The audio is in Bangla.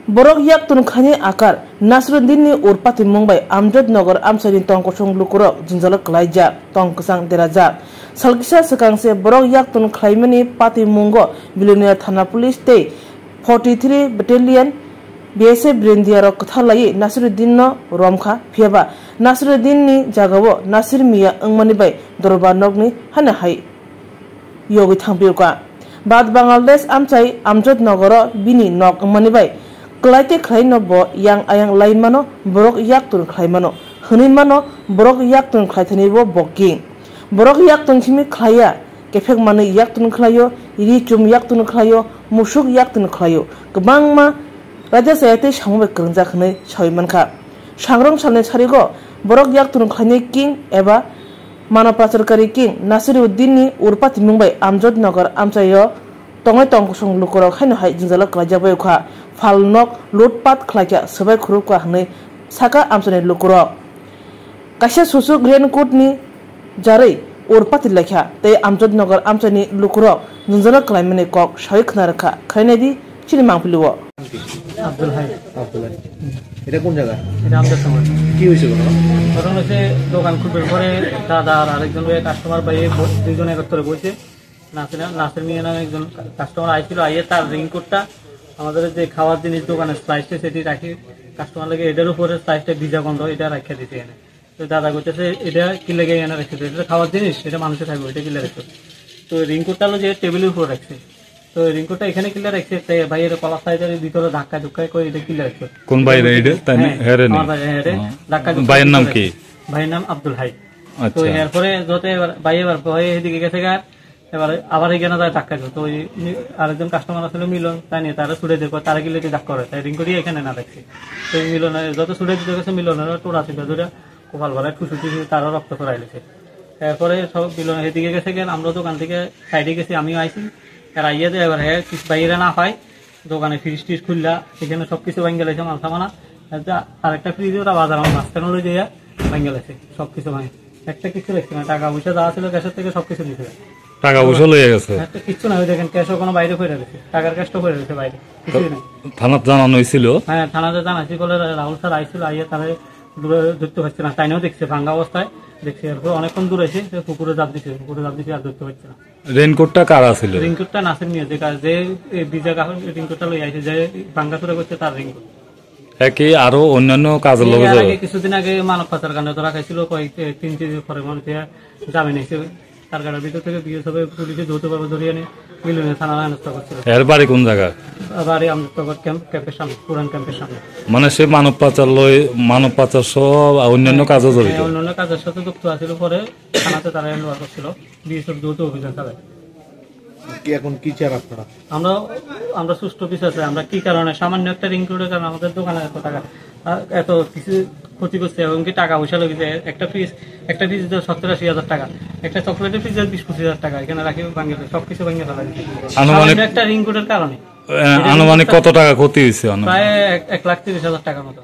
Borok yak tun khani akar Nasruddin ni urpati Mumbai Amjad Nagar Amsari tong kosong lukurok jinjala kelaija tong kesang deraja salkisa sekangse borok yak tun khlaimani pati mungo Bilunia Thana Police te 43 Battalion BSF Brindiaro kathalai Nasruddin no romkha phiaba Nasruddin ni jagawo Nasir Mia angmani bai dorba nogni hana hai yogi thangpilka bad Bangladesh amchai Amjad Nagar bini nok angmani bai Klaite khlaino bo yang ayang laimano borok yak tun khlaimano hunimano borok yak tun khlaithani bo boking borok yak tun chimi khlaya kefek mane yak tun khlayo iri chum yak tun khlayo musuk yak tun khlayo gobangma raja sayate sambe krungja khne soimankha sangrong sane sarigo borok yak tun khlaini king eba manav pacarkari king Nasiruddin ni urpati Mumbai Amjad Nagar amchayo tongai tongkosong lukorok haino hai jingjala klajabai kha falnok lutpat khlaika sabai khurukwa hnai saka amsane lukurok kaisa susu Greencoat ni jarai urpati lekha tei Amjad Nagar amchani lukurok jingjala klaimani kok sai khnarakha khainadi chini mangpiliwo Abdul Hai এটা কোন জায়গা এটা আমজাদ নগর কি হইছে ঘটনা হচ্ছে দোকান খুলবার পরে দাদা আর আরেকজন কাস্টমার বাইরে দুইজন একত্রে বসে নাসির মিয়া নামে একজন কাস্টমার আইছিল আইয়ে তার রিংকোটটা আমাদের যে খাওয়ার জিনিস দোকানের স্লাইসটা সেটি রাখি কাস্টমার লাগে এটার উপরে স্লাইসটা ভিজা গন্ধ এটা রাখিয়ে দিতে এনে তো দাদা কইতেছে এটা কি লেগে এনে রেখে এটা খাওয়ার জিনিস এটা মানুষে থাকবে এটা কিলে রেখে তো রিংকোটটা হলো যে টেবিলের উপর রাখছে তো রিংকোটটা এখানে কিলে রাখছে তাই বাইরের কলা সাইডের ভিতরে ধাক্কা ধুক্কা করে এটা কিলে রাখছে কোন বাইরে এটা তাই না হেরে না ধাক্কা ভাইয়ের নাম কি ভাইয়ের নাম আব্দুল হাই তো এরপরে যত বাইরে ভাই এদিকে গেছে গা এবারে আবার এখানে যায় ধাক্কা দিল তো আরেকজন কাস্টমার আসলে মিলন তাই নিয়ে তারা ছুটে দেবো তারা গিলে ধাক্কা করে তাই রিংকোটই এখানে না রাখছে তো মিলনের যত ছুটে দিতে গেছে মিলনের টোড়া ছিল ধরে কোপাল ভাড়ায় ঠুসু টুসু তারা রক্ত করাই লেছে এরপরে সব মিলনের এদিকে গেছে গেল আমরা দোকান থেকে সাইডে গেছি আমিও আইসি আর আইয়া দিয়ে এবার হ্যাঁ কিছু বাইরে না পাই দোকানে ফ্রিজ টিজ খুললা এখানে সবকিছু ভাঙ্গে লেছে মাল সামানা আরেকটা ফ্রিজে ওরা বাজার আমার মাঝখানে লই যাইয়া ভাঙ্গে লেছে সবকিছু ভাঙে একটা কিছু রেখছে না টাকা পয়সা যা ছিল গ্যাসের থেকে সবকিছু দিতে টাকা পয়সা লইয়া গেছে একটা কিচ্ছু না দেখেন ক্যাশও কোনো বাইরে ফেরে গেছে টাকার ক্যাশটা ফেরে গেছে বাইরে কিছুই নাই থানাতে জানানো হয়েছিল হ্যাঁ থানাতে জানাইছি বলে রাহুল স্যার আইছিল আইয়া তারা দূরে ধরতে পারছে না তাইনেও দেখছে ভাঙ্গা অবস্থায় দেখছি এরপর অনেকক্ষণ দূর এসে পুকুরে জাপ দিচ্ছে আর ধরতে পারছে না রেইনকোটটা কারা ছিল রিংকোটটা নাসির মিয়া যে বিজা কাহর রিংকোটটা লই আইছে যে ভাঙ্গা চুরা করছে তার রিংকোট একই আরো অন্যান্য কাজের লগে কিছুদিন আগে মানব পাচার কাণ্ডে ধরা খাইছিল কয়েক 3 পরে মানুষ জামিন হয়েছে তার গাড়ির ভিতর থেকে বিএসএফ পুলিশে যৌথভাবে ধরিয়ে এনে মিলনের থানা হেনস্থা করছিল এর বাড়ি কোন জায়গা বাড়ি আমজাদ ক্যাম্পের সামনে পুরান ক্যাম্পের সামনে মানে সে মানব পাচার সহ অন্যান্য কাজে জড়িত অন্যান্য কাজের সাথে যুক্ত আছিল পরে থানাতে তারা নেওয়া করছিল বিএসএফ যৌথ অভিযান চালায় এখন কি চার আপনারা আমরা সুষ্ঠু বিচার চাই আমরা কি কারণে সামান্য একটা রিংকোটের কারণে আমাদের দোকানে এত কিছু ক্ষতি করছে এবং কি টাকা পয়সা লেগেছে একটা ফ্রিজ 70-80,000 টাকা একটা চকলেটের ফ্রিজ 20-25,000 টাকা এখানে রাখি ভাঙে সবকিছু ভাঙে ফেলা গেছে একটা রিংকোটের কারণে আনুমানিক কত টাকা ক্ষতি হয়েছে প্রায় 1,30,000 টাকার মতো